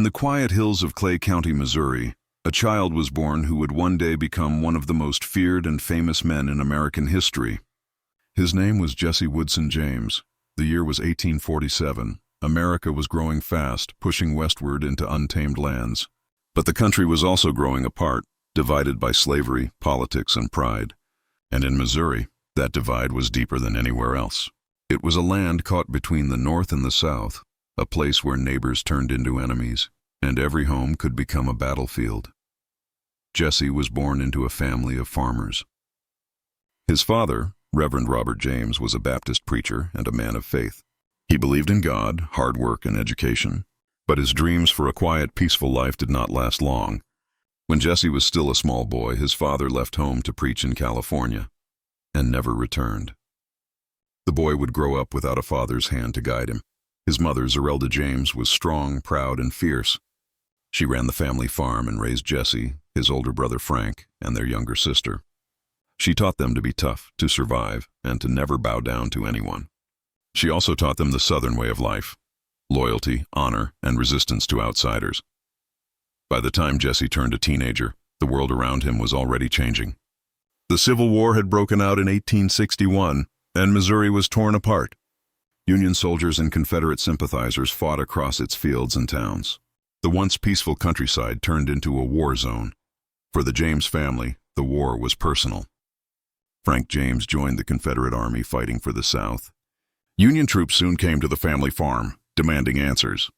the quiet hills of Clay County, Missouri, a child was born who would one day become one of the most feared and famous men in American history. His name was Jesse Woodson James. The year was 1847. America was growing fast, pushing westward into untamed lands. But the country was also growing apart, divided by slavery, politics, and pride. And in Missouri, that divide was deeper than anywhere else. It was a land caught between the North and the South, a place where neighbors turned into enemies, and every home could become a battlefield. Jesse was born into a family of farmers. His father, Reverend Robert James, was a Baptist preacher and a man of faith. He believed in God, hard work, and education, but his dreams for a quiet, peaceful life did not last long. When Jesse was still a small boy, his father left home to preach in California and never returned. The boy would grow up without a father's hand to guide him. His mother, Zerelda James, was strong, proud, and fierce. She ran the family farm and raised Jesse, his older brother Frank, and their younger sister. She taught them to be tough, to survive, and to never bow down to anyone. She also taught them the Southern way of life: loyalty, honor, and resistance to outsiders. By the time Jesse turned a teenager, the world around him was already changing. The Civil War had broken out in 1861, and Missouri was torn apart. Union soldiers and Confederate sympathizers fought across its fields and towns. The once peaceful countryside turned into a war zone. For the James family, the war was personal. Frank James joined the Confederate Army fighting for the South. Union troops soon came to the family farm, demanding answers.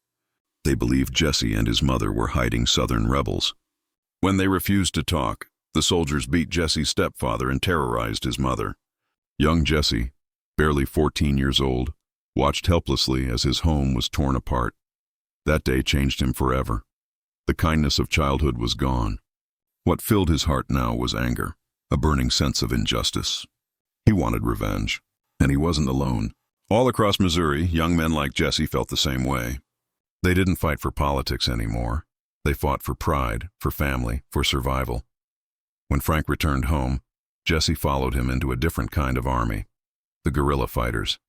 They believed Jesse and his mother were hiding Southern rebels. When they refused to talk, the soldiers beat Jesse's stepfather and terrorized his mother. Young Jesse, barely 14 years old, watched helplessly as his home was torn apart. That day changed him forever. The kindness of childhood was gone. What filled his heart now was anger, a burning sense of injustice. He wanted revenge, and he wasn't alone. All across Missouri, young men like Jesse felt the same way. They didn't fight for politics anymore. They fought for pride, for family, for survival. When Frank returned home, Jesse followed him into a different kind of army, the guerrilla fighters.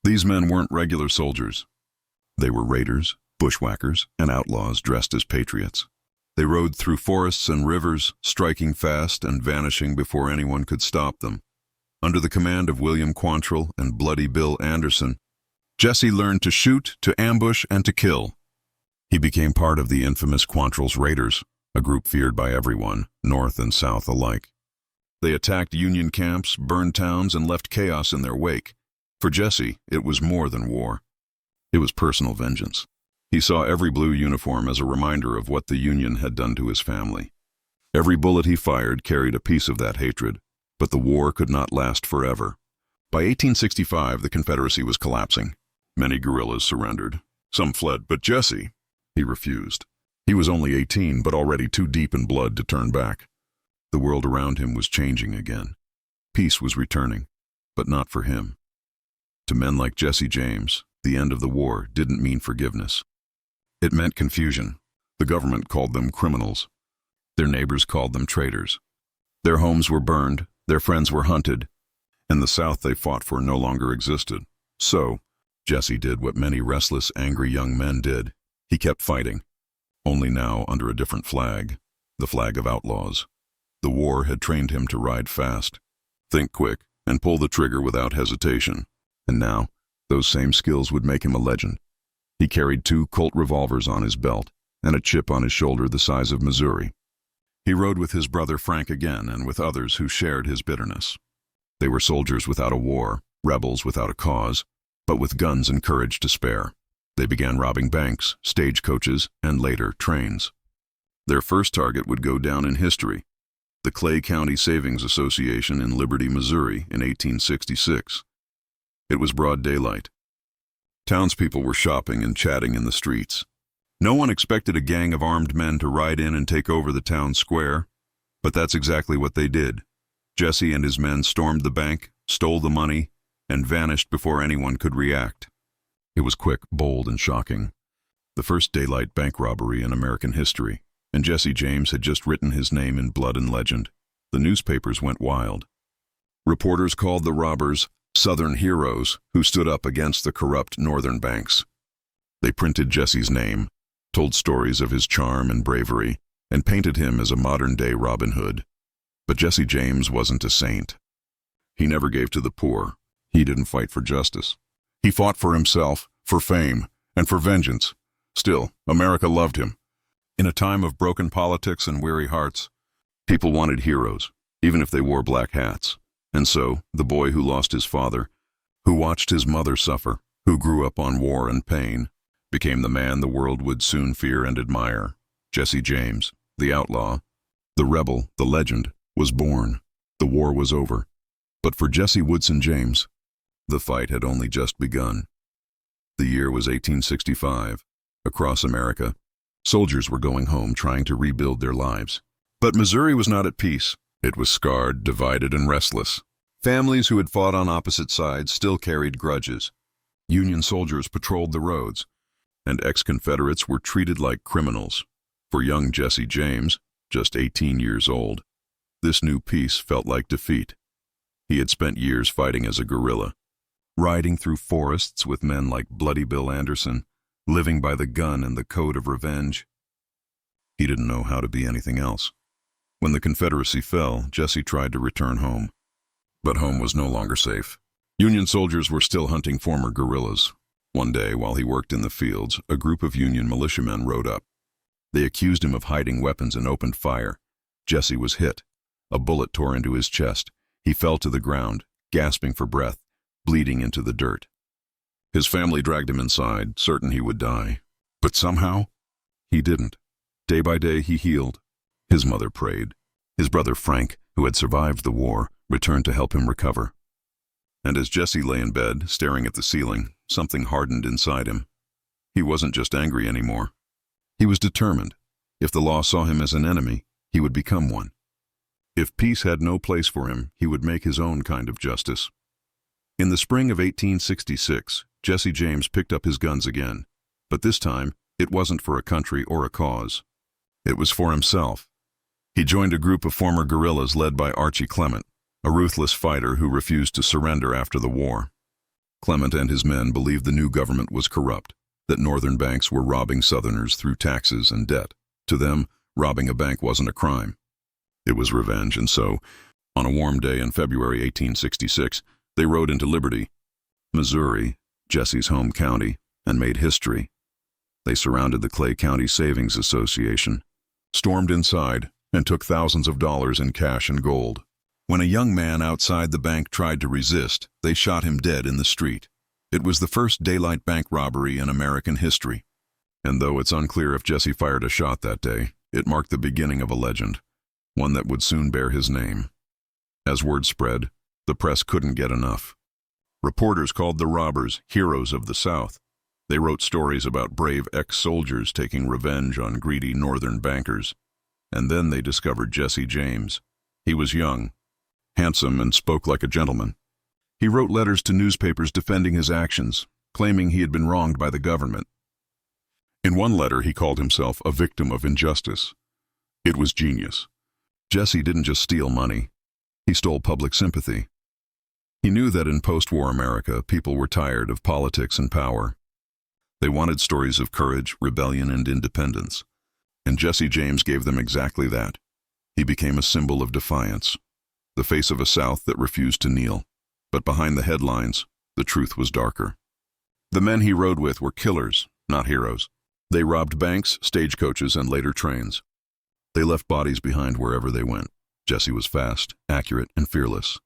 These men weren't regular soldiers. They were raiders, bushwhackers, and outlaws dressed as patriots. They rode through forests and rivers, striking fast and vanishing before anyone could stop them. Under the command of William Quantrill and Bloody Bill Anderson, Jesse learned to shoot, to ambush, and to kill. He became part of the infamous Quantrill's Raiders, a group feared by everyone, North and South alike. They attacked Union camps, burned towns, and left chaos in their wake. For Jesse, it was more than war. It was personal vengeance. He saw every blue uniform as a reminder of what the Union had done to his family. Every bullet he fired carried a piece of that hatred, but the war could not last forever. By 1865, the Confederacy was collapsing. Many guerrillas surrendered. Some fled, but Jesse, he refused. He was only 18, but already too deep in blood to turn back. The world around him was changing again. Peace was returning, but not for him. To men like Jesse James, the end of the war didn't mean forgiveness. It meant confusion. The government called them criminals. Their neighbors called them traitors. Their homes were burned, their friends were hunted, and the South they fought for no longer existed. So, Jesse did what many restless, angry young men did. He kept fighting, only now under a different flag, the flag of outlaws. The war had trained him to ride fast, think quick, and pull the trigger without hesitation. And now, those same skills would make him a legend. He carried 2 Colt revolvers on his belt and a chip on his shoulder the size of Missouri. He rode with his brother Frank again and with others who shared his bitterness. They were soldiers without a war, rebels without a cause, but with guns and courage to spare. They began robbing banks, stagecoaches, and later trains. Their first target would go down in history: the Clay County Savings Association in Liberty, Missouri in 1866. It was broad daylight. Townspeople were shopping and chatting in the streets. No one expected a gang of armed men to ride in and take over the town square, but that's exactly what they did. Jesse and his men stormed the bank, stole the money, and vanished before anyone could react. It was quick, bold, and shocking. The first daylight bank robbery in American history, and Jesse James had just written his name in blood and legend. The newspapers went wild. Reporters called the robbers Southern heroes who stood up against the corrupt Northern banks. They printed Jesse's name, told stories of his charm and bravery, and painted him as a modern-day Robin Hood. But Jesse James wasn't a saint. He never gave to the poor. He didn't fight for justice. He fought for himself, for fame, and for vengeance. Still, America loved him. In a time of broken politics and weary hearts, people wanted heroes, even if they wore black hats. And so, the boy who lost his father, who watched his mother suffer, who grew up on war and pain, became the man the world would soon fear and admire. Jesse James, the outlaw, the rebel, the legend, was born. The war was over. But for Jesse Woodson James, the fight had only just begun. The year was 1865. Across America, soldiers were going home trying to rebuild their lives. But Missouri was not at peace. It was scarred, divided, and restless. Families who had fought on opposite sides still carried grudges. Union soldiers patrolled the roads, and ex-Confederates were treated like criminals. For young Jesse James, just 18 years old, this new peace felt like defeat. He had spent years fighting as a guerrilla, riding through forests with men like Bloody Bill Anderson, living by the gun and the code of revenge. He didn't know how to be anything else. When the Confederacy fell, Jesse tried to return home. But home was no longer safe. Union soldiers were still hunting former guerrillas. One day, while he worked in the fields, a group of Union militiamen rode up. They accused him of hiding weapons and opened fire. Jesse was hit. A bullet tore into his chest. He fell to the ground, gasping for breath, bleeding into the dirt. His family dragged him inside, certain he would die. But somehow, he didn't. Day by day, he healed. His mother prayed. His brother Frank, who had survived the war, returned to help him recover. And as Jesse lay in bed, staring at the ceiling, something hardened inside him. He wasn't just angry anymore. He was determined. If the law saw him as an enemy, he would become one. If peace had no place for him, he would make his own kind of justice. In the spring of 1866, Jesse James picked up his guns again. But this time, it wasn't for a country or a cause. It was for himself. He joined a group of former guerrillas led by Archie Clement, a ruthless fighter who refused to surrender after the war. Clement and his men believed the new government was corrupt, that northern banks were robbing southerners through taxes and debt. To them, robbing a bank wasn't a crime. It was revenge, and so, on a warm day in February 1866, they rode into Liberty, Missouri, Jesse's home county, and made history. They surrounded the Clay County Savings Association, stormed inside, and took thousands of dollars in cash and gold. When a young man outside the bank tried to resist, they shot him dead in the street. It was the first daylight bank robbery in American history. And though it's unclear if Jesse fired a shot that day, it marked the beginning of a legend, one that would soon bear his name. As word spread, the press couldn't get enough. Reporters called the robbers heroes of the South. They wrote stories about brave ex-soldiers taking revenge on greedy northern bankers. And then they discovered Jesse James. He was young, handsome, and spoke like a gentleman. He wrote letters to newspapers defending his actions, claiming he had been wronged by the government. In one letter, he called himself a victim of injustice. It was genius. Jesse didn't just steal money. He stole public sympathy. He knew that in post-war America, people were tired of politics and power. They wanted stories of courage, rebellion, and independence. And Jesse James gave them exactly that. He became a symbol of defiance, the face of a South that refused to kneel. But behind the headlines, the truth was darker. The men he rode with were killers, not heroes. They robbed banks, stagecoaches, and later trains. They left bodies behind wherever they went. Jesse was fast, accurate, and fearless.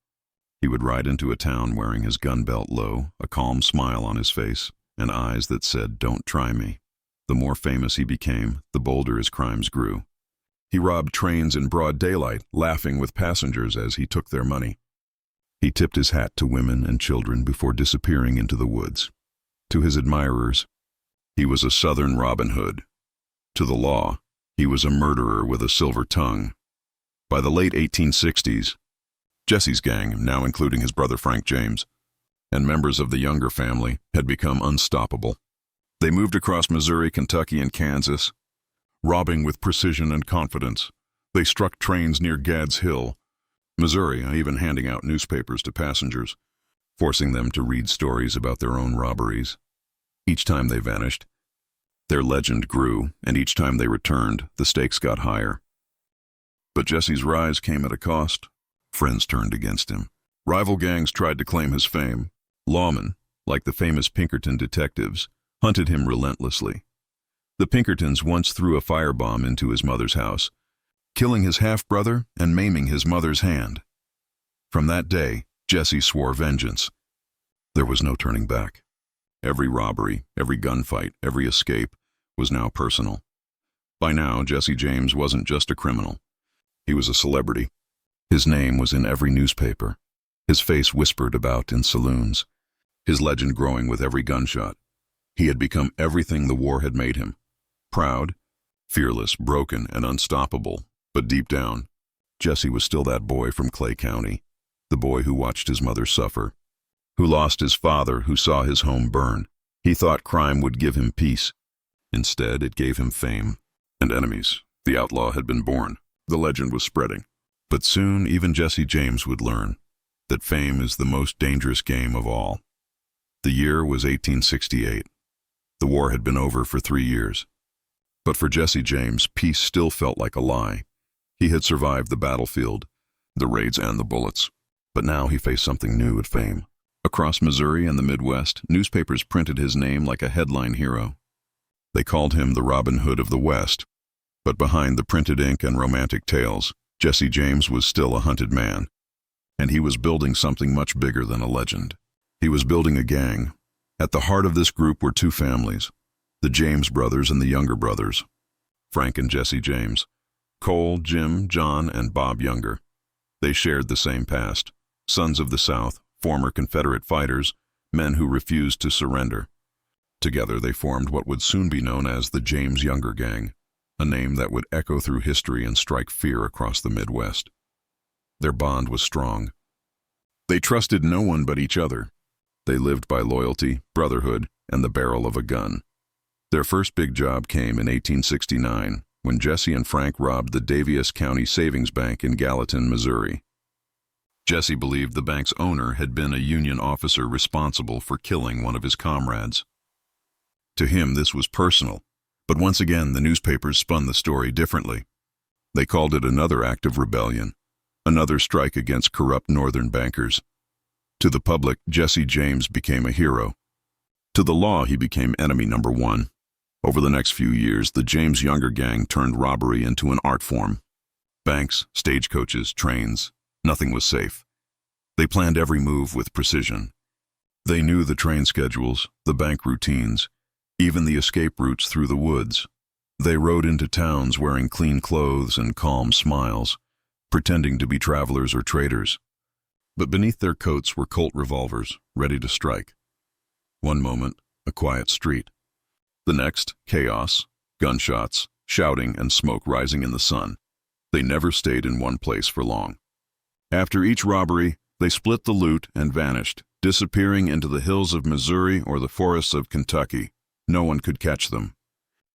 He would ride into a town wearing his gun belt low, a calm smile on his face, and eyes that said, "Don't try me." The more famous he became, the bolder his crimes grew. He robbed trains in broad daylight, laughing with passengers as he took their money. He tipped his hat to women and children before disappearing into the woods. To his admirers, he was a Southern Robin Hood. To the law, he was a murderer with a silver tongue. By the late 1860s, Jesse's gang, now including his brother Frank James, and members of the Younger family, had become unstoppable. They moved across Missouri, Kentucky, and Kansas, robbing with precision and confidence. They struck trains near Gadd's Hill, Missouri, even handing out newspapers to passengers, forcing them to read stories about their own robberies. Each time they vanished, Their legend grew, and each time they returned, the stakes got higher. But Jesse's rise came at a cost. Friends turned against him. Rival gangs tried to claim his fame. Lawmen, like the famous Pinkerton detectives, hunted him relentlessly. The Pinkertons once threw a firebomb into his mother's house, killing his half-brother and maiming his mother's hand. From that day, Jesse swore vengeance. There was no turning back. Every robbery, every gunfight, every escape was now personal. By now, Jesse James wasn't just a criminal. He was a celebrity. His name was in every newspaper. His face whispered about in saloons. His legend growing with every gunshot. He had become everything the war had made him. Proud, fearless, broken, and unstoppable. But deep down, Jesse was still that boy from Clay County. The boy who watched his mother suffer. Who lost his father, who saw his home burn. He thought crime would give him peace. Instead, it gave him fame and enemies. The outlaw had been born. The legend was spreading. But soon, even Jesse James would learn that fame is the most dangerous game of all. The year was 1868. The war had been over for 3 years. But for Jesse James, peace still felt like a lie. He had survived the battlefield, the raids and the bullets. But now he faced something new at fame. Across Missouri and the Midwest, newspapers printed his name like a headline hero. They called him the Robin Hood of the West. But behind the printed ink and romantic tales, Jesse James was still a hunted man. And he was building something much bigger than a legend. He was building a gang. At the heart of this group were 2 families, the James brothers and the younger brothers, Frank and Jesse James, Cole, Jim, John, and Bob Younger. They shared the same past, sons of the South, former Confederate fighters, men who refused to surrender. Together they formed what would soon be known as the James Younger Gang, a name that would echo through history and strike fear across the Midwest. Their bond was strong. They trusted no one but each other. They lived by loyalty, brotherhood, and the barrel of a gun. Their first big job came in 1869, when Jesse and Frank robbed the Daviess County Savings Bank in Gallatin, Missouri. Jesse believed the bank's owner had been a Union officer responsible for killing one of his comrades. To him, this was personal, but once again the newspapers spun the story differently. They called it another act of rebellion, another strike against corrupt northern bankers. To the public, Jesse James became a hero. To the law, he became enemy number 1. Over the next few years, the James Younger Gang turned robbery into an art form. Banks, stagecoaches, trains, nothing was safe. They planned every move with precision. They knew the train schedules, the bank routines, even the escape routes through the woods. They rode into towns wearing clean clothes and calm smiles, pretending to be travelers or traders. But beneath their coats were Colt revolvers, ready to strike. One moment, a quiet street. The next, chaos, gunshots, shouting, and smoke rising in the sun. They never stayed in one place for long. After each robbery, they split the loot and vanished, disappearing into the hills of Missouri or the forests of Kentucky. No one could catch them.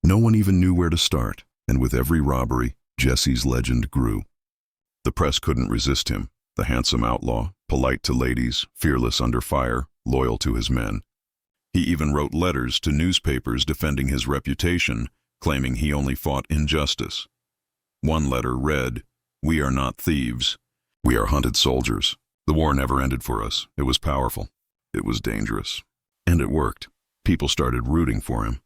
No one even knew where to start, and with every robbery, Jesse's legend grew. The press couldn't resist him, the handsome outlaw, polite to ladies, fearless under fire, loyal to his men. He even wrote letters to newspapers defending his reputation, claiming he only fought injustice. One letter read, "We are not thieves. We are hunted soldiers. The war never ended for us. It was powerful. It was dangerous. And it worked. People started rooting for him.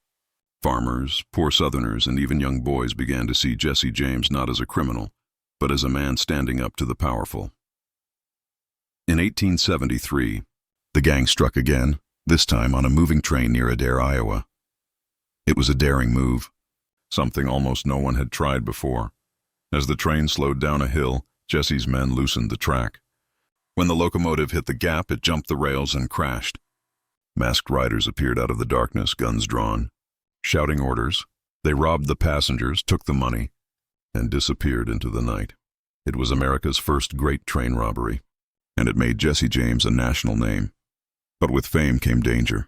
Farmers, poor Southerners, and even young boys began to see Jesse James not as a criminal, but as a man standing up to the powerful." In 1873, the gang struck again, this time on a moving train near Adair, Iowa. It was a daring move, something almost no one had tried before. As the train slowed down a hill, Jesse's men loosened the track. When the locomotive hit the gap, it jumped the rails and crashed. Masked riders appeared out of the darkness, guns drawn. Shouting orders, they robbed the passengers, took the money, and disappeared into the night. It was America's first great train robbery, and it made Jesse James a national name. But with fame came danger.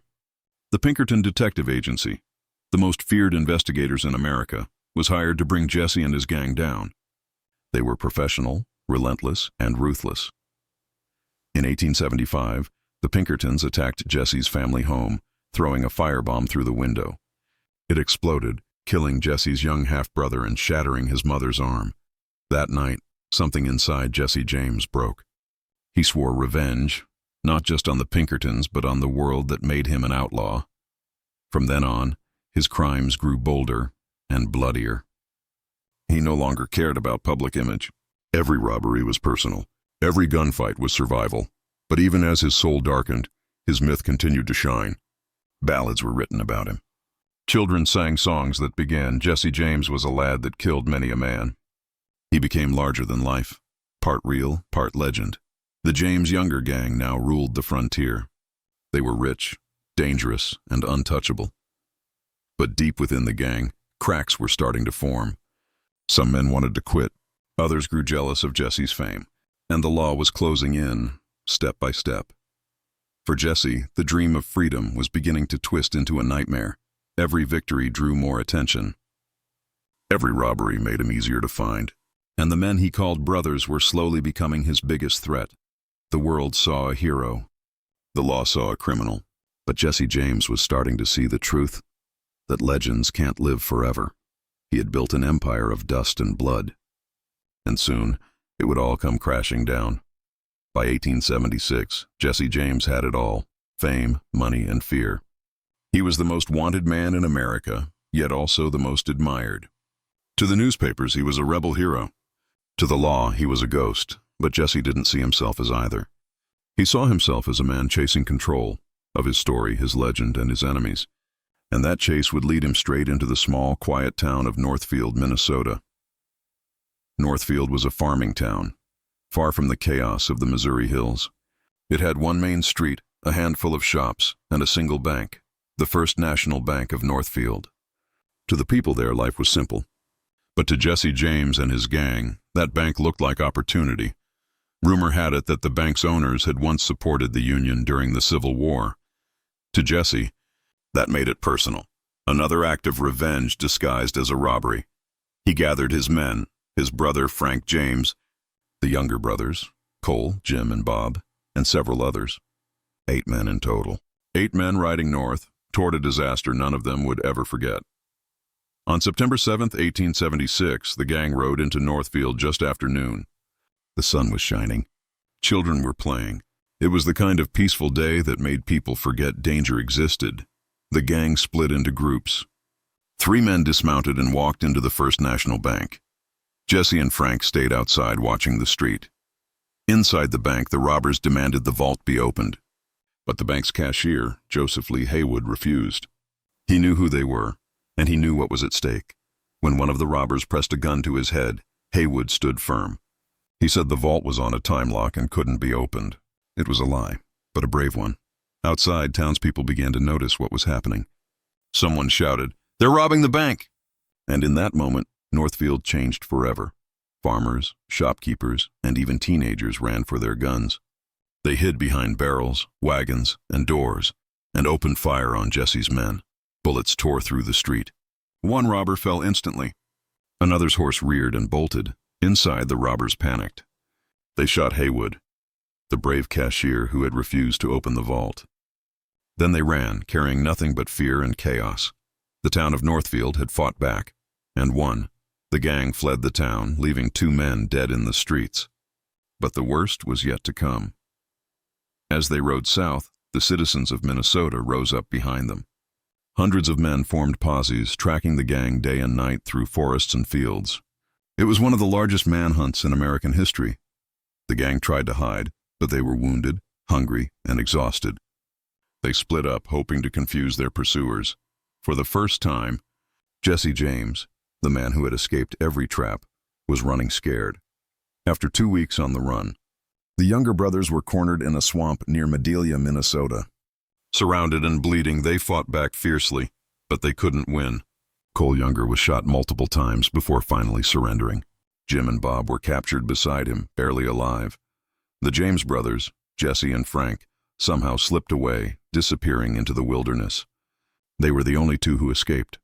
The Pinkerton Detective Agency, the most feared investigators in America, was hired to bring Jesse and his gang down. They were professional, relentless, and ruthless. In 1875, the Pinkertons attacked Jesse's family home, throwing a firebomb through the window. It exploded, killing Jesse's young half-brother and shattering his mother's arm. That night, something inside Jesse James broke. He swore revenge, not just on the Pinkertons, but on the world that made him an outlaw. From then on, his crimes grew bolder and bloodier. He no longer cared about public image. Every robbery was personal. Every gunfight was survival. But even as his soul darkened, his myth continued to shine. Ballads were written about him. Children sang songs that began, "Jesse James was a lad that killed many a man." He became larger than life, part real, part legend. The James Younger gang now ruled the frontier. They were rich, dangerous, and untouchable. But deep within the gang, cracks were starting to form. Some men wanted to quit. Others grew jealous of Jesse's fame, and the law was closing in, step by step. For Jesse, the dream of freedom was beginning to twist into a nightmare. Every victory drew more attention. Every robbery made him easier to find, and the men he called brothers were slowly becoming his biggest threat. The world saw a hero. The law saw a criminal. But Jesse James was starting to see the truth, that legends can't live forever. He had built an empire of dust and blood. And soon, it would all come crashing down. By 1876, Jesse James had it all: fame, money, and fear. He was the most wanted man in America, yet also the most admired. To the newspapers, he was a rebel hero. To the law, he was a ghost, but Jesse didn't see himself as either. He saw himself as a man chasing control of his story, his legend, and his enemies. And that chase would lead him straight into the small, quiet town of Northfield, Minnesota. Northfield was a farming town, far from the chaos of the Missouri hills. It had one main street, a handful of shops, and a single bank, the First National Bank of Northfield. To the people there, life was simple. But to Jesse James and his gang, that bank looked like opportunity. Rumor had it that the bank's owners had once supported the Union during the Civil War. To Jesse, that made it personal, another act of revenge disguised as a robbery. He gathered his men, his brother Frank James, the younger brothers, Cole, Jim, and Bob, and several others. 8 men in total. 8 men riding north toward a disaster none of them would ever forget. On September 7th, 1876, the gang rode into Northfield just after noon. The sun was shining. Children were playing. It was the kind of peaceful day that made people forget danger existed. The gang split into groups. 3 men dismounted and walked into the First National Bank. Jesse and Frank stayed outside watching the street. Inside the bank, the robbers demanded the vault be opened. But the bank's cashier, Joseph Lee Haywood, refused. He knew who they were, and he knew what was at stake. When one of the robbers pressed a gun to his head, Haywood stood firm. He said the vault was on a time lock and couldn't be opened. It was a lie, but a brave one. Outside, townspeople began to notice what was happening. Someone shouted, "They're robbing the bank!" And in that moment, Northfield changed forever. Farmers, shopkeepers, and even teenagers ran for their guns. They hid behind barrels, wagons, and doors, and opened fire on Jesse's men. Bullets tore through the street. One robber fell instantly. Another's horse reared and bolted. Inside, the robbers panicked. They shot Haywood, the brave cashier who had refused to open the vault. Then they ran, carrying nothing but fear and chaos. The town of Northfield had fought back, and won. The gang fled the town, leaving 2 men dead in the streets. But the worst was yet to come. As they rode south, the citizens of Minnesota rose up behind them. Hundreds of men formed posses, tracking the gang day and night through forests and fields. It was one of the largest manhunts in American history. The gang tried to hide, but they were wounded, hungry, and exhausted. They split up, hoping to confuse their pursuers. For the first time, Jesse James, the man who had escaped every trap, was running scared. After 2 weeks on the run, the younger brothers were cornered in a swamp near Madelia, Minnesota. Surrounded and bleeding, they fought back fiercely, but they couldn't win. Cole Younger was shot multiple times before finally surrendering. Jim and Bob were captured beside him, barely alive. The James brothers, Jesse and Frank, somehow slipped away, disappearing into the wilderness. They were the only 2 who escaped.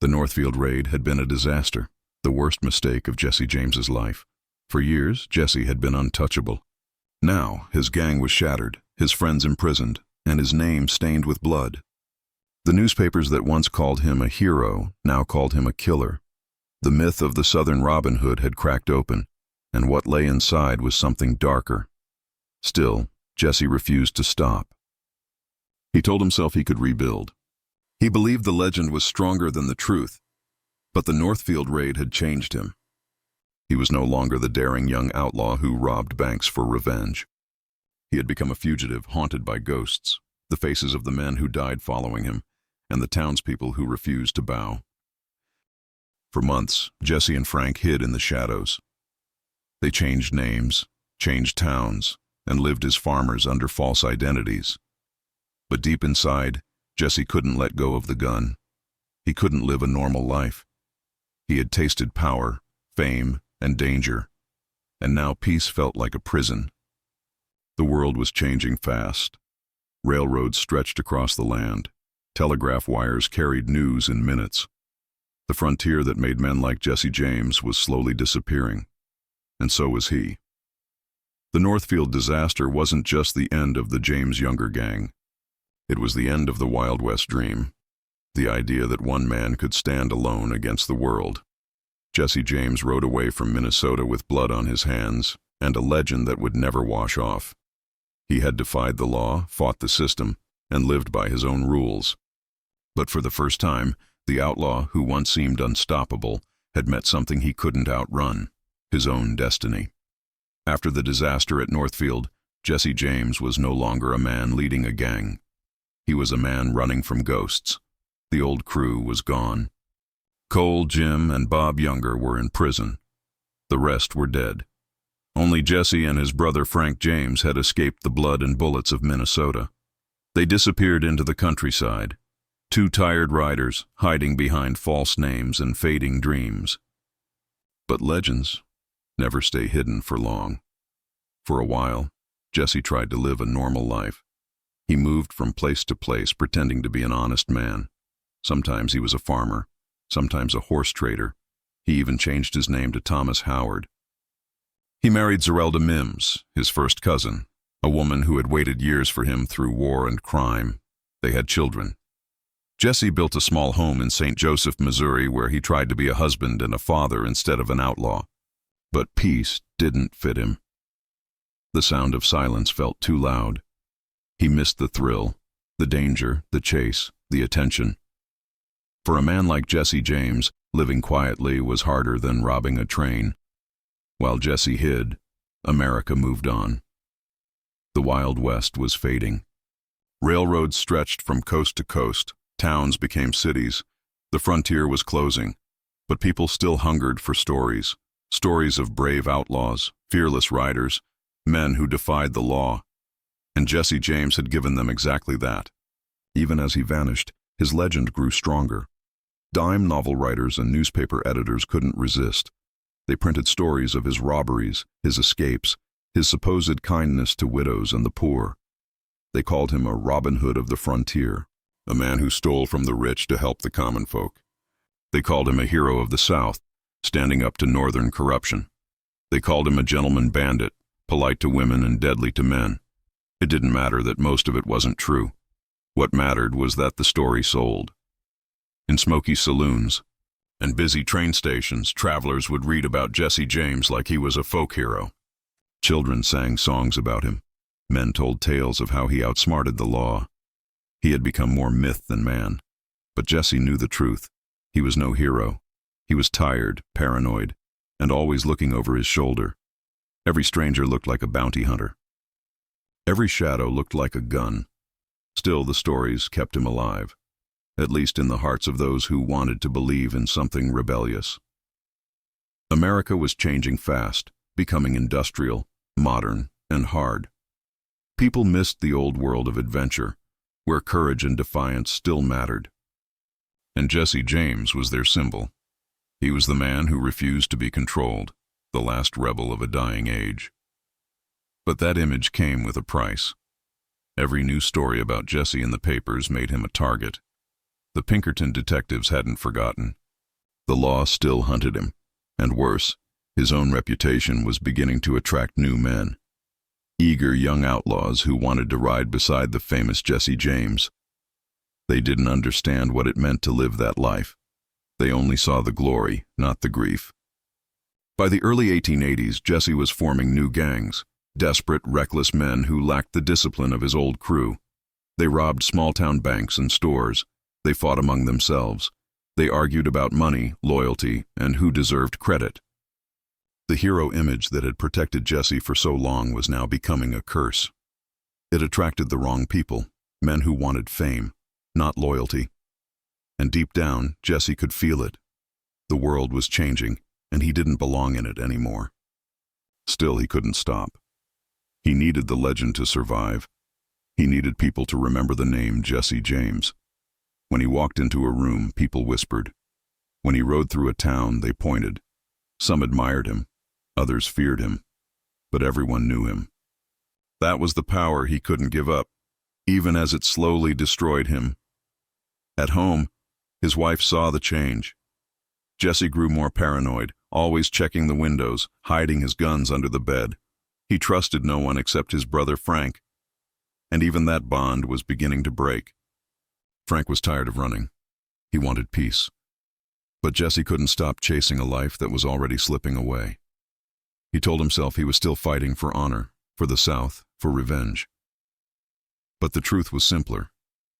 The Northfield raid had been a disaster, the worst mistake of Jesse James's life. For years, Jesse had been untouchable. Now, his gang was shattered, his friends imprisoned, and his name stained with blood. The newspapers that once called him a hero now called him a killer. The myth of the Southern Robin Hood had cracked open, and what lay inside was something darker. Still, Jesse refused to stop. He told himself he could rebuild. He believed the legend was stronger than the truth, but the Northfield raid had changed him. He was no longer the daring young outlaw who robbed banks for revenge. He had become a fugitive haunted by ghosts, the faces of the men who died following him, and the townspeople who refused to bow. For months, Jesse and Frank hid in the shadows. They changed names, changed towns, and lived as farmers under false identities. But deep inside, Jesse couldn't let go of the gun. He couldn't live a normal life. He had tasted power, fame, and danger, and now peace felt like a prison. The world was changing fast. Railroads stretched across the land. Telegraph wires carried news in minutes. The frontier that made men like Jesse James was slowly disappearing, and so was he. The Northfield Disaster wasn't just the end of the James Younger gang. It was the end of the Wild West dream, the idea that one man could stand alone against the world. Jesse James rode away from Minnesota with blood on his hands and a legend that would never wash off. He had defied the law, fought the system, and lived by his own rules. But for the first time, the outlaw, who once seemed unstoppable, had met something he couldn't outrun: his own destiny. After the disaster at Northfield, Jesse James was no longer a man leading a gang. He was a man running from ghosts. The old crew was gone. Cole, Jim, and Bob Younger were in prison. The rest were dead. Only Jesse and his brother Frank James had escaped the blood and bullets of Minnesota. They disappeared into the countryside, two tired riders hiding behind false names and fading dreams. But legends never stay hidden for long. For a while, Jesse tried to live a normal life. He moved from place to place pretending to be an honest man. Sometimes he was a farmer, sometimes a horse trader. He even changed his name to Thomas Howard. He married Zerelda Mims, his first cousin, a woman who had waited years for him through war and crime. They had children. Jesse built a small home in St. Joseph, Missouri, where he tried to be a husband and a father instead of an outlaw. But peace didn't fit him. The sound of silence felt too loud. He missed the thrill, the danger, the chase, the attention. For a man like Jesse James, living quietly was harder than robbing a train. While Jesse hid, America moved on. The Wild West was fading. Railroads stretched from coast to coast. Towns became cities. The frontier was closing, but people still hungered for stories. Stories of brave outlaws, fearless riders, men who defied the law. And Jesse James had given them exactly that. Even as he vanished, his legend grew stronger. Dime novel writers and newspaper editors couldn't resist. They printed stories of his robberies, his escapes, his supposed kindness to widows and the poor. They called him a Robin Hood of the frontier, a man who stole from the rich to help the common folk. They called him a hero of the South, standing up to northern corruption. They called him a gentleman bandit, polite to women and deadly to men. It didn't matter that most of it wasn't true. What mattered was that the story sold. In smoky saloons and busy train stations, travelers would read about Jesse James like he was a folk hero. Children sang songs about him. Men told tales of how he outsmarted the law. He had become more myth than man. But Jesse knew the truth. He was no hero. He was tired, paranoid, and always looking over his shoulder. Every stranger looked like a bounty hunter. Every shadow looked like a gun. Still, the stories kept him alive, at least in the hearts of those who wanted to believe in something rebellious. America was changing fast, becoming industrial, modern, and hard. People missed the old world of adventure, where courage and defiance still mattered. And Jesse James was their symbol. He was the man who refused to be controlled, the last rebel of a dying age. But that image came with a price. Every new story about Jesse in the papers made him a target. The Pinkerton detectives hadn't forgotten. The law still hunted him, and worse, his own reputation was beginning to attract new men. Eager young outlaws who wanted to ride beside the famous Jesse James. They didn't understand what it meant to live that life. They only saw the glory, not the grief. By the early 1880s, Jesse was forming new gangs, desperate, reckless men who lacked the discipline of his old crew. They robbed small-town banks and stores. They fought among themselves. They argued about money, loyalty, and who deserved credit. The hero image that had protected Jesse for so long was now becoming a curse. It attracted the wrong people, men who wanted fame, not loyalty. And deep down, Jesse could feel it. The world was changing, and he didn't belong in it anymore. Still, he couldn't stop. He needed the legend to survive. He needed people to remember the name Jesse James. When he walked into a room, people whispered. When he rode through a town, they pointed. Some admired him, others feared him, but everyone knew him. That was the power he couldn't give up, even as it slowly destroyed him. At home, his wife saw the change. Jesse grew more paranoid, always checking the windows, hiding his guns under the bed. He trusted no one except his brother Frank. And even that bond was beginning to break. Frank was tired of running. He wanted peace. But Jesse couldn't stop chasing a life that was already slipping away. He told himself he was still fighting for honor, for the South, for revenge. But the truth was simpler.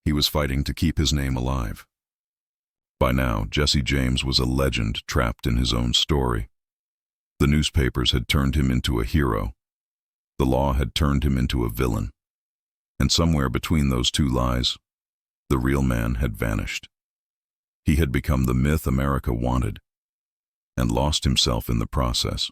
He was fighting to keep his name alive. By now, Jesse James was a legend trapped in his own story. The newspapers had turned him into a hero. The law had turned him into a villain. And somewhere between those two lies, the real man had vanished. He had become the myth America wanted, and lost himself in the process.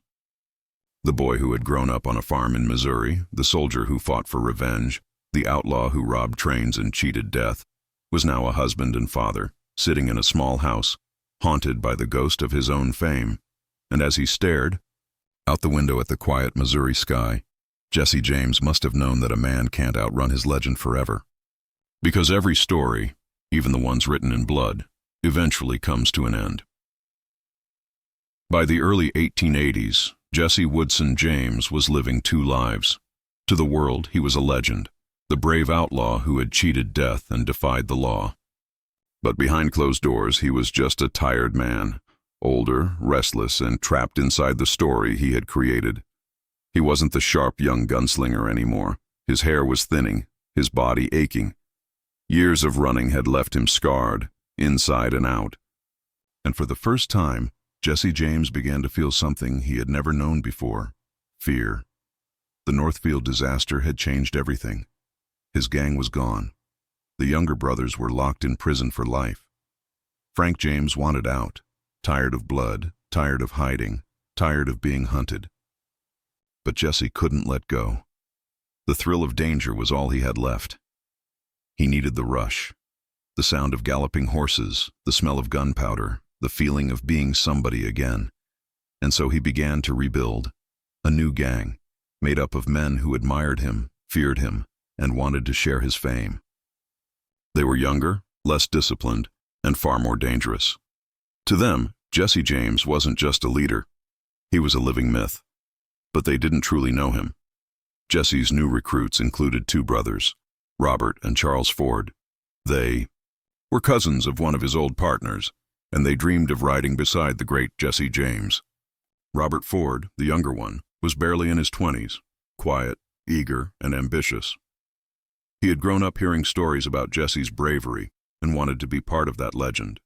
The boy who had grown up on a farm in Missouri, the soldier who fought for revenge, the outlaw who robbed trains and cheated death, was now a husband and father, sitting in a small house, haunted by the ghost of his own fame. And as he stared out the window at the quiet Missouri sky, Jesse James must have known that a man can't outrun his legend forever. Because every story, even the ones written in blood, eventually comes to an end. By the early 1880s, Jesse Woodson James was living two lives. To the world, he was a legend, the brave outlaw who had cheated death and defied the law. But behind closed doors, he was just a tired man, older, restless, and trapped inside the story he had created. He wasn't the sharp young gunslinger anymore. His hair was thinning, his body aching. Years of running had left him scarred, inside and out. And for the first time, Jesse James began to feel something he had never known before: fear. The Northfield disaster had changed everything. His gang was gone. The younger brothers were locked in prison for life. Frank James wanted out, tired of blood, tired of hiding, tired of being hunted. But Jesse couldn't let go. The thrill of danger was all he had left. He needed the rush, the sound of galloping horses, the smell of gunpowder, the feeling of being somebody again. And so he began to rebuild, a new gang, made up of men who admired him, feared him, and wanted to share his fame. They were younger, less disciplined, and far more dangerous. To them, Jesse James wasn't just a leader. He was a living myth. But they didn't truly know him. Jesse's new recruits included two brothers, Robert and Charles Ford. They were cousins of one of his old partners, and they dreamed of riding beside the great Jesse James. Robert Ford, the younger one, was barely in his 20s, quiet, eager, and ambitious. He had grown up hearing stories about Jesse's bravery and wanted to be part of that legend.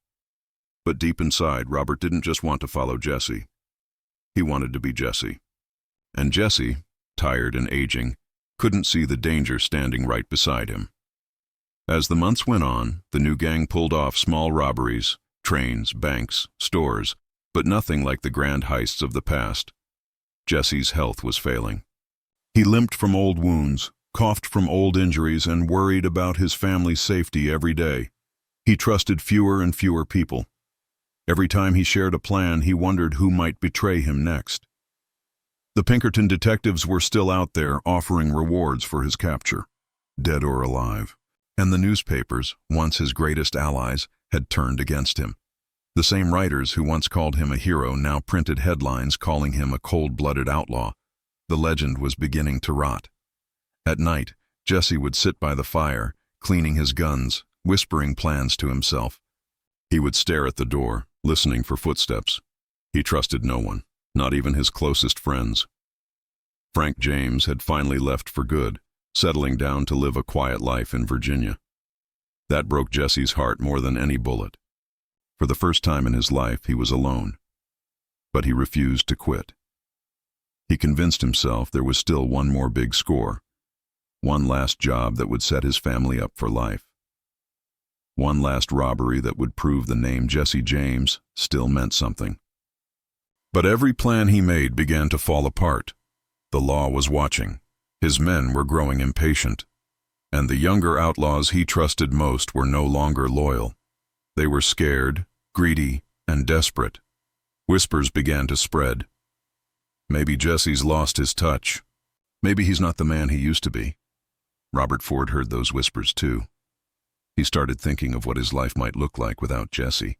But deep inside, Robert didn't just want to follow Jesse. He wanted to be Jesse. And Jesse, tired and aging, couldn't see the danger standing right beside him. As the months went on, the new gang pulled off small robberies, trains, banks, stores, but nothing like the grand heists of the past. Jesse's health was failing. He limped from old wounds, coughed from old injuries, and worried about his family's safety every day. He trusted fewer and fewer people. Every time he shared a plan, he wondered who might betray him next. The Pinkerton detectives were still out there offering rewards for his capture, dead or alive. And the newspapers, once his greatest allies, had turned against him. The same writers who once called him a hero now printed headlines calling him a cold-blooded outlaw. The legend was beginning to rot. At night, Jesse would sit by the fire, cleaning his guns, whispering plans to himself. He would stare at the door, listening for footsteps. He trusted no one, not even his closest friends. Frank James had finally left for good, settling down to live a quiet life in Virginia. That broke Jesse's heart more than any bullet. For the first time in his life, he was alone. But he refused to quit. He convinced himself there was still one more big score, one last job that would set his family up for life. One last robbery that would prove the name Jesse James still meant something. But every plan he made began to fall apart. The law was watching. His men were growing impatient. And the younger outlaws he trusted most were no longer loyal. They were scared, greedy, and desperate. Whispers began to spread. Maybe Jesse's lost his touch. Maybe he's not the man he used to be. Robert Ford heard those whispers too. He started thinking of what his life might look like without Jesse.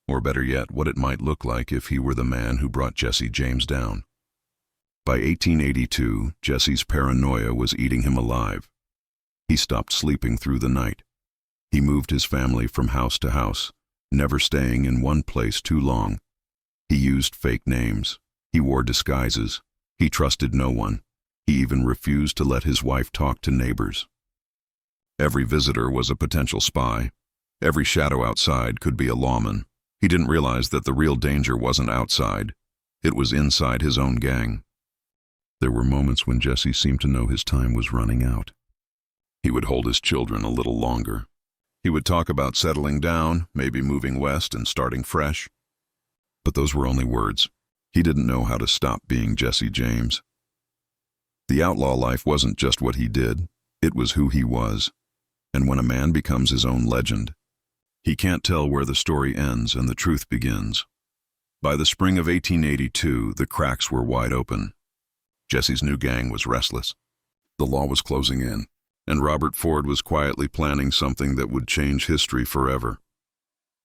Or better yet, what it might look like if he were the man who brought Jesse James down. By 1882, Jesse's paranoia was eating him alive. He stopped sleeping through the night. He moved his family from house to house, never staying in one place too long. He used fake names. He wore disguises. He trusted no one. He even refused to let his wife talk to neighbors. Every visitor was a potential spy. Every shadow outside could be a lawman. He didn't realize that the real danger wasn't outside. It was inside his own gang. There were moments when Jesse seemed to know his time was running out. He would hold his children a little longer. He would talk about settling down, maybe moving west and starting fresh. But those were only words. He didn't know how to stop being Jesse James. The outlaw life wasn't just what he did, it was who he was. And when a man becomes his own legend, he can't tell where the story ends and the truth begins. By the spring of 1882, the cracks were wide open. Jesse's new gang was restless. The law was closing in, and Robert Ford was quietly planning something that would change history forever.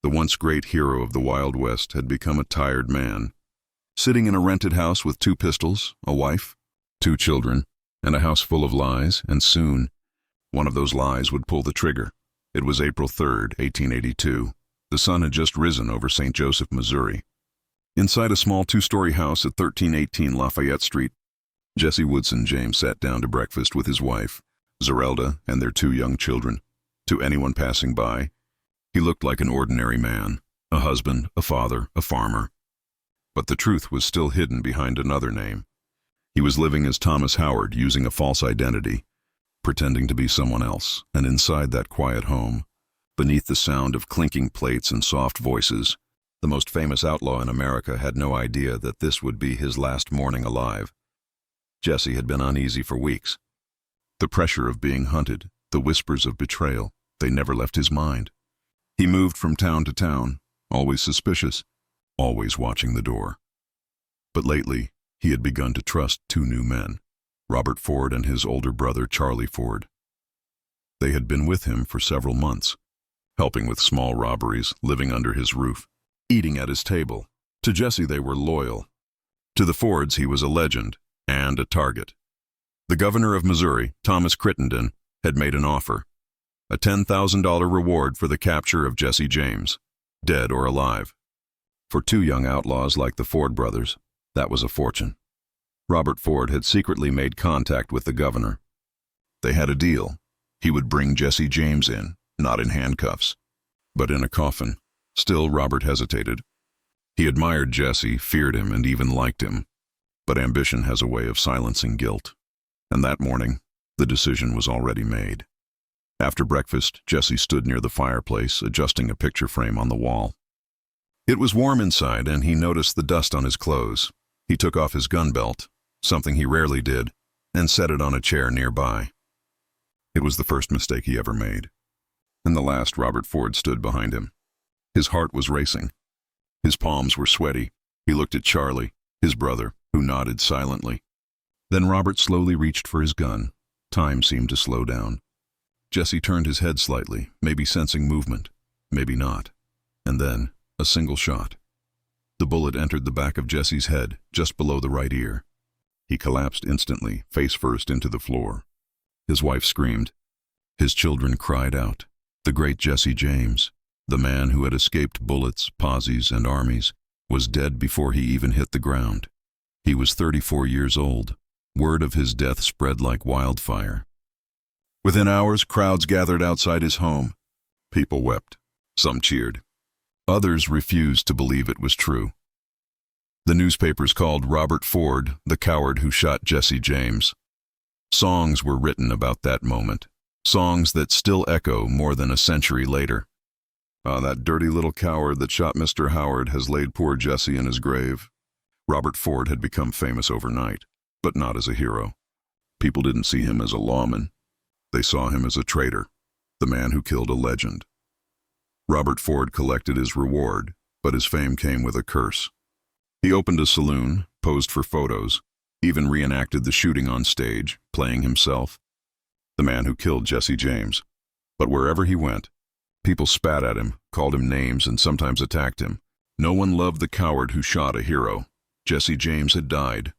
The once great hero of the Wild West had become a tired man, sitting in a rented house with 2 pistols, a wife, 2 children, and a house full of lies, and soon, one of those lies would pull the trigger. It was April 3rd, 1882. The sun had just risen over St. Joseph, Missouri. Inside a small 2-story house at 1318 Lafayette Street, Jesse Woodson James sat down to breakfast with his wife, Zerelda, and their 2 young children. To anyone passing by, he looked like an ordinary man, a husband, a father, a farmer. But the truth was still hidden behind another name. He was living as Thomas Howard, using a false identity, pretending to be someone else, and inside that quiet home, beneath the sound of clinking plates and soft voices, the most famous outlaw in America had no idea that this would be his last morning alive. Jesse had been uneasy for weeks. The pressure of being hunted, the whispers of betrayal, they never left his mind. He moved from town to town, always suspicious, always watching the door. But lately, he had begun to trust 2 new men, Robert Ford and his older brother Charlie Ford. They had been with him for several months, helping with small robberies, living under his roof, eating at his table. To Jesse they were loyal. To the Fords he was a legend and a target. The governor of Missouri, Thomas Crittenden, had made an offer, a $10,000 reward for the capture of Jesse James, dead or alive. For 2 young outlaws like the Ford brothers, that was a fortune. Robert Ford had secretly made contact with the governor. They had a deal. He would bring Jesse James in, not in handcuffs, but in a coffin. Still, Robert hesitated. He admired Jesse, feared him, and even liked him. But ambition has a way of silencing guilt. And that morning, the decision was already made. After breakfast, Jesse stood near the fireplace, adjusting a picture frame on the wall. It was warm inside, and he noticed the dust on his clothes. He took off his gun belt, something he rarely did, and set it on a chair nearby. It was the first mistake he ever made. And the last. Robert Ford stood behind him. His heart was racing. His palms were sweaty. He looked at Charlie, his brother, who nodded silently. Then Robert slowly reached for his gun. Time seemed to slow down. Jesse turned his head slightly, maybe sensing movement, maybe not. And then, a single shot. The bullet entered the back of Jesse's head, just below the right ear. He collapsed instantly, face first into the floor. His wife screamed. His children cried out. The great Jesse James, the man who had escaped bullets, posies, and armies, was dead before he even hit the ground. He was 34 years old. Word of his death spread like wildfire. Within hours, crowds gathered outside his home. People wept. Some cheered. Others refused to believe it was true. The newspapers called Robert Ford the coward who shot Jesse James. Songs were written about that moment, songs that still echo more than a century later. "Ah, that dirty little coward that shot Mr. Howard has laid poor Jesse in his grave." Robert Ford had become famous overnight, but not as a hero. People didn't see him as a lawman. They saw him as a traitor, the man who killed a legend. Robert Ford collected his reward, but his fame came with a curse. He opened a saloon, posed for photos, even reenacted the shooting on stage, playing himself, the man who killed Jesse James. But wherever he went, people spat at him, called him names, and sometimes attacked him. No one loved the coward who shot a hero. Jesse James had died,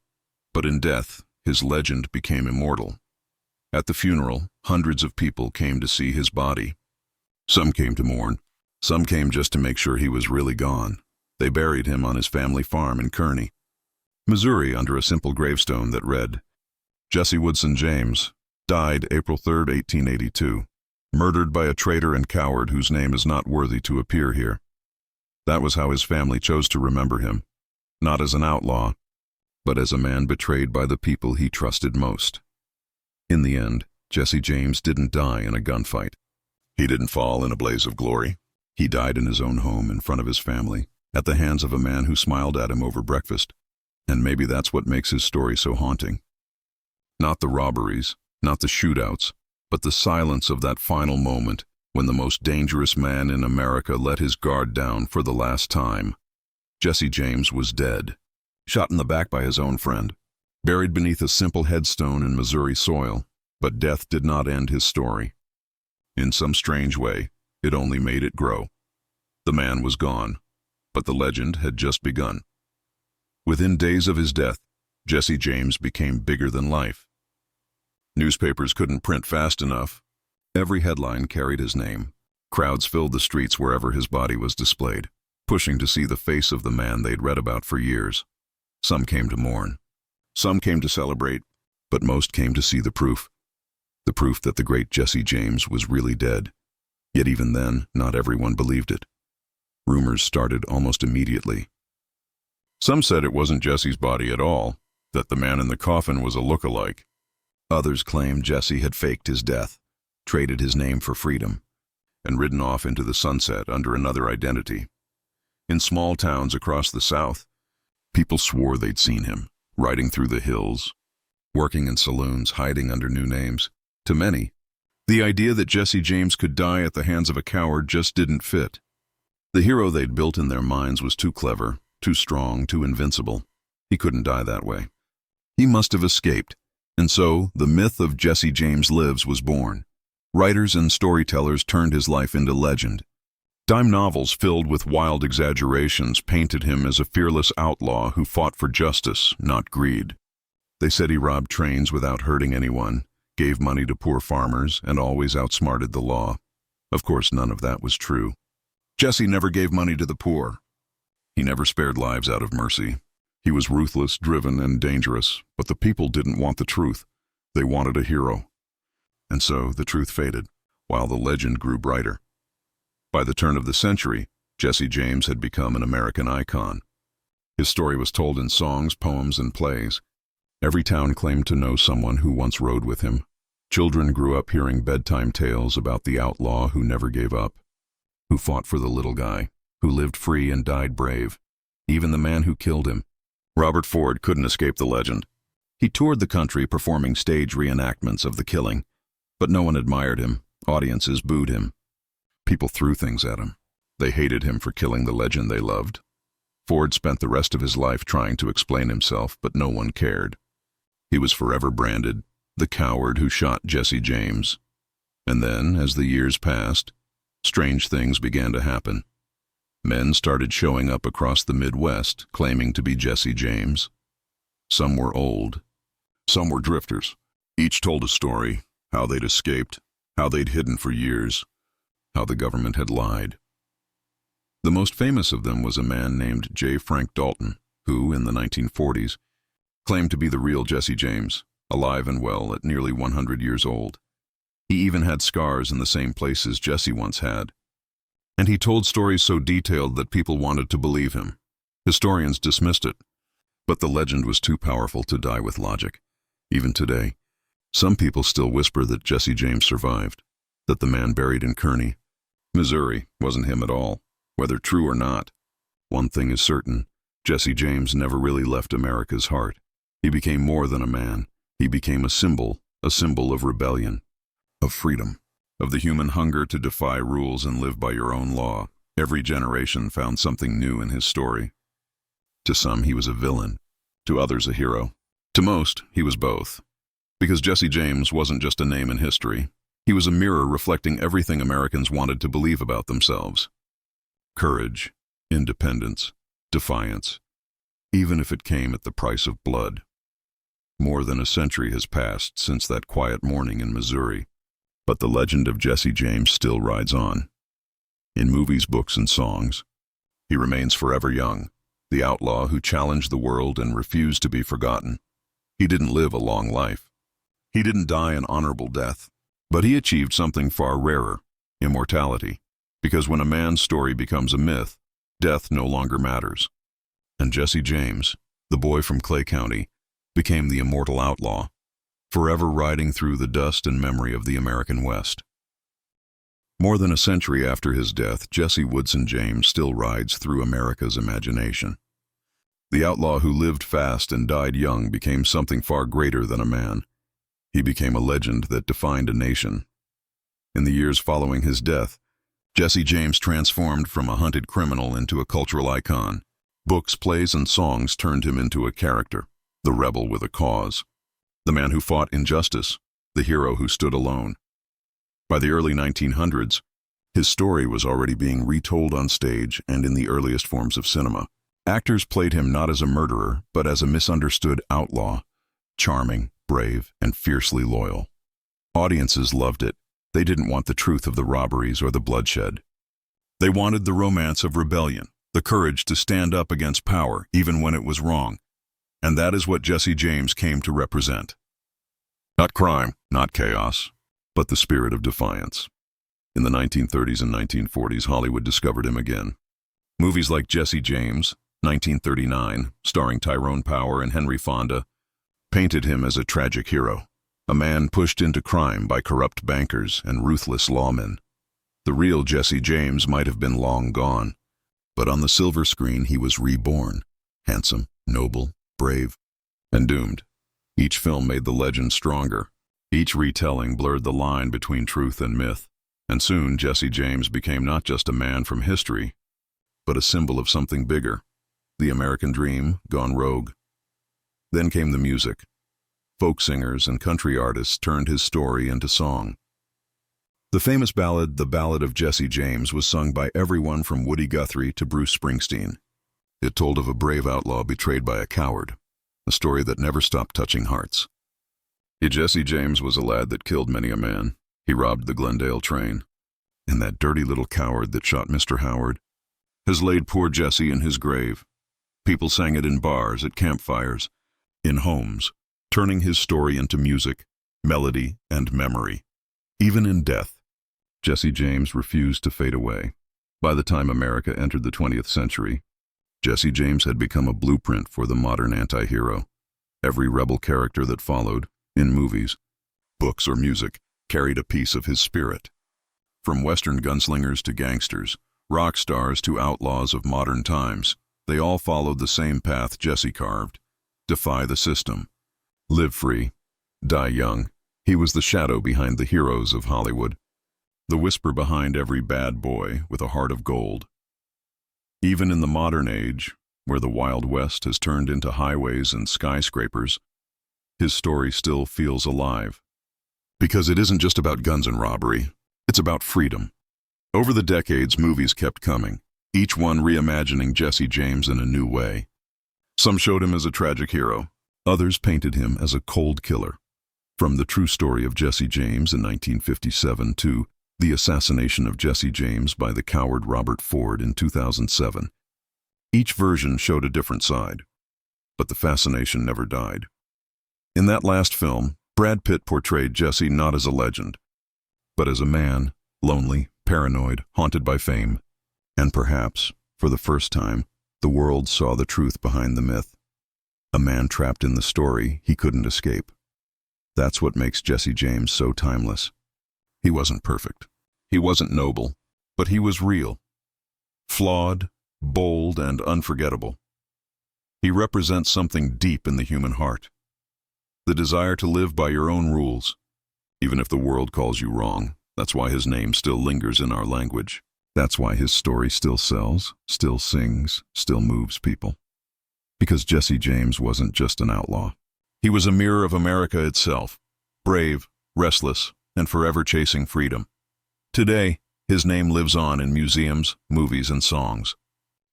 but in death, his legend became immortal. At the funeral, hundreds of people came to see his body. Some came to mourn. Some came just to make sure he was really gone. They buried him on his family farm in Kearney, Missouri, under a simple gravestone that read, "Jesse Woodson James, died April 3, 1882, murdered by a traitor and coward whose name is not worthy to appear here." That was how his family chose to remember him, not as an outlaw, but as a man betrayed by the people he trusted most. In the end, Jesse James didn't die in a gunfight. He didn't fall in a blaze of glory. He died in his own home in front of his family, at the hands of a man who smiled at him over breakfast. And maybe that's what makes his story so haunting. Not the robberies, not the shootouts, but the silence of that final moment when the most dangerous man in America let his guard down for the last time. Jesse James was dead, shot in the back by his own friend, buried beneath a simple headstone in Missouri soil, but death did not end his story. In some strange way, it only made it grow. The man was gone, but the legend had just begun. Within days of his death, Jesse James became bigger than life. Newspapers couldn't print fast enough. Every headline carried his name. Crowds filled the streets wherever his body was displayed, pushing to see the face of the man they'd read about for years. Some came to mourn. Some came to celebrate, but most came to see the proof that the great Jesse James was really dead. Yet even then, not everyone believed it. Rumors started almost immediately. Some said it wasn't Jesse's body at all, that the man in the coffin was a look-alike. Others claimed Jesse had faked his death, traded his name for freedom, and ridden off into the sunset under another identity. In small towns across the South, people swore they'd seen him, riding through the hills, working in saloons, hiding under new names. To many, the idea that Jesse James could die at the hands of a coward just didn't fit. The hero they'd built in their minds was too clever, too strong, too invincible. He couldn't die that way. He must have escaped, and so the myth of Jesse James Lives was born. Writers and storytellers turned his life into legend. Dime novels filled with wild exaggerations painted him as a fearless outlaw who fought for justice, not greed. They said he robbed trains without hurting anyone, gave money to poor farmers, and always outsmarted the law. Of course, none of that was true. Jesse never gave money to the poor. He never spared lives out of mercy. He was ruthless, driven, and dangerous, but the people didn't want the truth. They wanted a hero. And so the truth faded, while the legend grew brighter. By the turn of the century, Jesse James had become an American icon. His story was told in songs, poems, and plays. Every town claimed to know someone who once rode with him. Children grew up hearing bedtime tales about the outlaw who never gave up, who fought for the little guy, who lived free and died brave, even the man who killed him. Robert Ford couldn't escape the legend. He toured the country performing stage reenactments of the killing, but no one admired him. Audiences booed him. People threw things at him. They hated him for killing the legend they loved. Ford spent the rest of his life trying to explain himself, but no one cared. He was forever branded the coward who shot Jesse James. And then, as the years passed, strange things began to happen. Men started showing up across the Midwest, claiming to be Jesse James. Some were old. Some were drifters. Each told a story, how they'd escaped, how they'd hidden for years. how the government had lied. The most famous of them was a man named J. Frank Dalton, who, in the 1940s, claimed to be the real Jesse James, alive and well at nearly 100 years old. He even had scars in the same places Jesse once had. And he told stories so detailed that people wanted to believe him. Historians dismissed it, but the legend was too powerful to die with logic. Even today, some people still whisper that Jesse James survived, that the man buried in Kearney, Missouri, wasn't him at all. Whether true or not, one thing is certain: Jesse James never really left America's heart. He became more than a man. He became a symbol of rebellion, of freedom, of the human hunger to defy rules and live by your own law. Every generation found something new in his story. To some, he was a villain. To others, a hero. To most, he was both. Because Jesse James wasn't just a name in history. He was a mirror reflecting everything Americans wanted to believe about themselves. Courage, independence, defiance, even if it came at the price of blood. More than a century has passed since that quiet morning in Missouri, but the legend of Jesse James still rides on. In movies, books, and songs, he remains forever young, the outlaw who challenged the world and refused to be forgotten. He didn't live a long life. He didn't die an honorable death, but he achieved something far rarer: immortality. Because when a man's story becomes a myth, death no longer matters. And Jesse James, the boy from Clay County, became the immortal outlaw, forever riding through the dust and memory of the American West. More than a century after his death, Jesse Woodson James still rides through America's imagination. The outlaw who lived fast and died young became something far greater than a man. He became a legend that defined a nation. In the years following his death, Jesse James transformed from a hunted criminal into a cultural icon. Books, plays, and songs turned him into a character, the rebel with a cause, the man who fought injustice, the hero who stood alone. By the early 1900s, his story was already being retold on stage and in the earliest forms of cinema. Actors played him not as a murderer, but as a misunderstood outlaw, charming, brave, and fiercely loyal. Audiences loved it. They didn't want the truth of the robberies or the bloodshed. They wanted the romance of rebellion, the courage to stand up against power even when it was wrong. And that is what Jesse James came to represent. Not crime, not chaos, but the spirit of defiance. In the 1930s and 1940s, Hollywood discovered him again. Movies like Jesse James, 1939, starring Tyrone Power and Henry Fonda, painted him as a tragic hero. A man pushed into crime by corrupt bankers and ruthless lawmen. The real Jesse James might have been long gone, but on the silver screen he was reborn, handsome, noble, brave, and doomed. Each film made the legend stronger. Each retelling blurred the line between truth and myth, and soon Jesse James became not just a man from history, but a symbol of something bigger: the American dream gone rogue. Then came the music. Folk singers and country artists turned his story into song. The famous ballad, The Ballad of Jesse James, was sung by everyone from Woody Guthrie to Bruce Springsteen. It told of a brave outlaw betrayed by a coward, a story that never stopped touching hearts. Jesse James was a lad that killed many a man. He robbed the Glendale train. And that dirty little coward that shot Mr. Howard has laid poor Jesse in his grave. People sang it in bars, at campfires, in homes, turning his story into music, melody, and memory. Even in death, Jesse James refused to fade away. By the time America entered the 20th century, Jesse James had become a blueprint for the modern anti-hero. Every rebel character that followed, in movies, books, or music, carried a piece of his spirit. From Western gunslingers to gangsters, rock stars to outlaws of modern times, they all followed the same path Jesse carved: defy the system. Live free, die young. He was the shadow behind the heroes of Hollywood, the whisper behind every bad boy with a heart of gold. Even in the modern age, where the Wild West has turned into highways and skyscrapers, his story still feels alive. Because it isn't just about guns and robbery, it's about freedom. Over the decades, movies kept coming, each one reimagining Jesse James in a new way. Some showed him as a tragic hero. Others painted him as a cold killer. From The True Story of Jesse James in 1957 to The assassination of Jesse James by the coward Robert Ford in 2007. Each version showed a different side, but the fascination never died. In that last film, Brad Pitt portrayed Jesse not as a legend, but as a man, lonely, paranoid, haunted by fame. And perhaps, for the first time, the world saw the truth behind the myth. A man trapped in the story he couldn't escape. That's what makes Jesse James so timeless. He wasn't perfect. He wasn't noble, but he was real. Flawed, bold, and unforgettable. He represents something deep in the human heart. The desire to live by your own rules, even if the world calls you wrong. That's why his name still lingers in our language. That's why his story still sells, still sings, still moves people. Because Jesse James wasn't just an outlaw. He was a mirror of America itself, brave, restless, and forever chasing freedom. Today, his name lives on in museums, movies, and songs.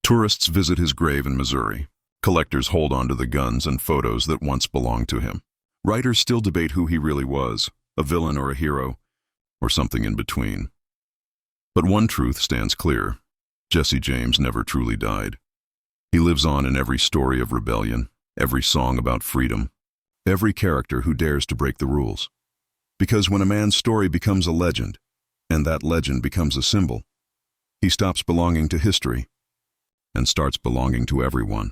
Tourists visit his grave in Missouri. Collectors hold on to the guns and photos that once belonged to him. Writers still debate who he really was, a villain or a hero, or something in between. But one truth stands clear. Jesse James never truly died. He lives on in every story of rebellion, every song about freedom, every character who dares to break the rules. Because when a man's story becomes a legend, and that legend becomes a symbol, he stops belonging to history and starts belonging to everyone.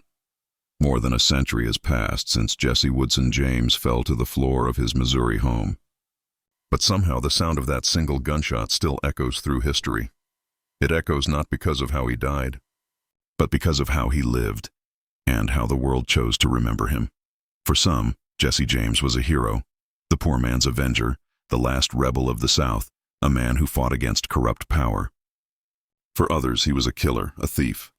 More than a century has passed since Jesse Woodson James fell to the floor of his Missouri home. But somehow the sound of that single gunshot still echoes through history. It echoes not because of how he died, but because of how he lived, and how the world chose to remember him. For some, Jesse James was a hero, the poor man's avenger, the last rebel of the South, a man who fought against corrupt power. For others, he was a killer, a thief,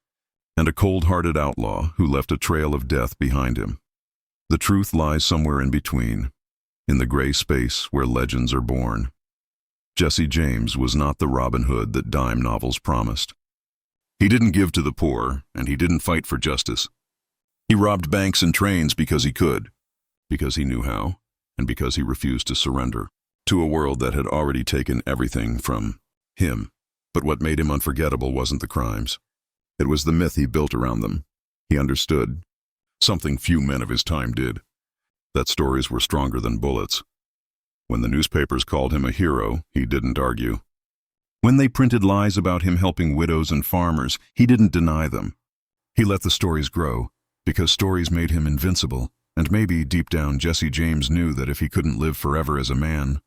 and a cold-hearted outlaw who left a trail of death behind him. The truth lies somewhere in between, in the gray space where legends are born. Jesse James was not the Robin Hood that dime novels promised. He didn't give to the poor, and he didn't fight for justice. He robbed banks and trains because he could, because he knew how, and because he refused to surrender to a world that had already taken everything from him. But what made him unforgettable wasn't the crimes. It was the myth he built around them. He understood, something few men of his time did, that stories were stronger than bullets. When the newspapers called him a hero, he didn't argue. When they printed lies about him helping widows and farmers, he didn't deny them. He let the stories grow, because stories made him invincible, and maybe deep down Jesse James knew that if he couldn't live forever as a man,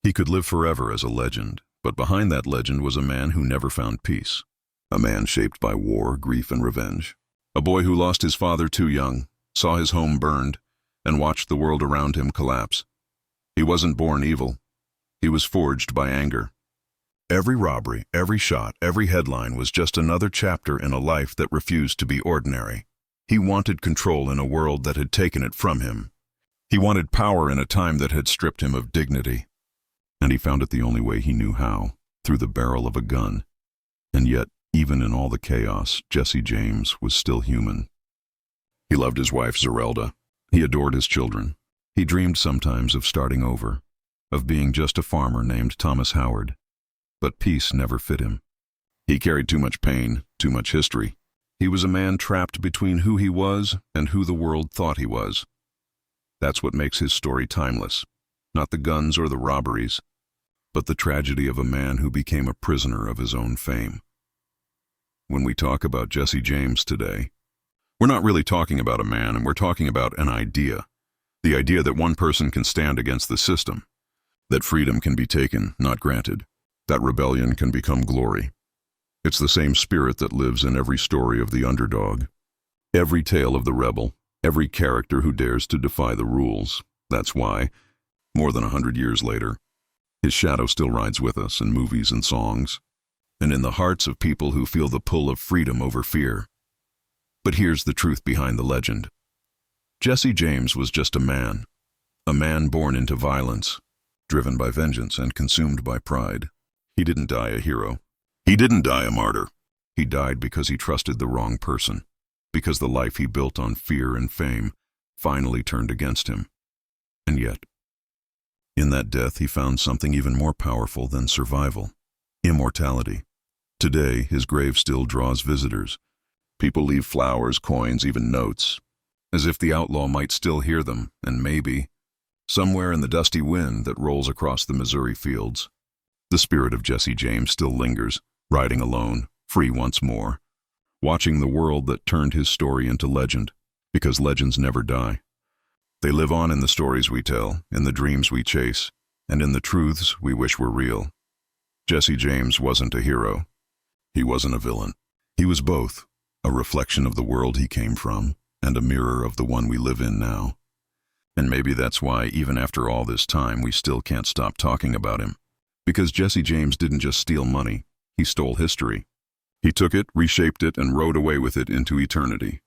he could live forever as a legend. But behind that legend was a man who never found peace. A man shaped by war, grief, and revenge. A boy who lost his father too young, saw his home burned, and watched the world around him collapse. He wasn't born evil. He was forged by anger. Every robbery, every shot, every headline was just another chapter in a life that refused to be ordinary. He wanted control in a world that had taken it from him. He wanted power in a time that had stripped him of dignity. And he found it the only way he knew how, through the barrel of a gun. And yet, even in all the chaos, Jesse James was still human. He loved his wife, Zerelda. He adored his children. He dreamed sometimes of starting over, of being just a farmer named Thomas Howard. But peace never fit him. He carried too much pain, too much history. He was a man trapped between who he was and who the world thought he was. That's what makes his story timeless. Not the guns or the robberies, but the tragedy of a man who became a prisoner of his own fame. When we talk about Jesse James today, we're not really talking about a man, and we're talking about an idea. The idea that one person can stand against the system, that freedom can be taken, not granted, that rebellion can become glory. It's the same spirit that lives in every story of the underdog, every tale of the rebel, every character who dares to defy the rules. That's why, more than 100 years later, his shadow still rides with us in movies and songs, and in the hearts of people who feel the pull of freedom over fear. But here's the truth behind the legend. Jesse James was just a man born into violence, driven by vengeance and consumed by pride. He didn't die a hero. He didn't die a martyr. He died because he trusted the wrong person, because the life he built on fear and fame finally turned against him. And yet, In that death, he found something even more powerful than survival: immortality. Today, his grave still draws visitors. People leave flowers, coins, even notes, as if the outlaw might still hear them, and maybe, somewhere in the dusty wind that rolls across the Missouri fields, the spirit of Jesse James still lingers, riding alone, free once more, watching the world that turned his story into legend, because legends never die. They live on in the stories we tell, in the dreams we chase, and in the truths we wish were real. Jesse James wasn't a hero. He wasn't a villain. He was both, a reflection of the world he came from, and a mirror of the one we live in now. And maybe that's why, even after all this time, we still can't stop talking about him. Because Jesse James didn't just steal money, he stole history. He took it, reshaped it, and rode away with it into eternity.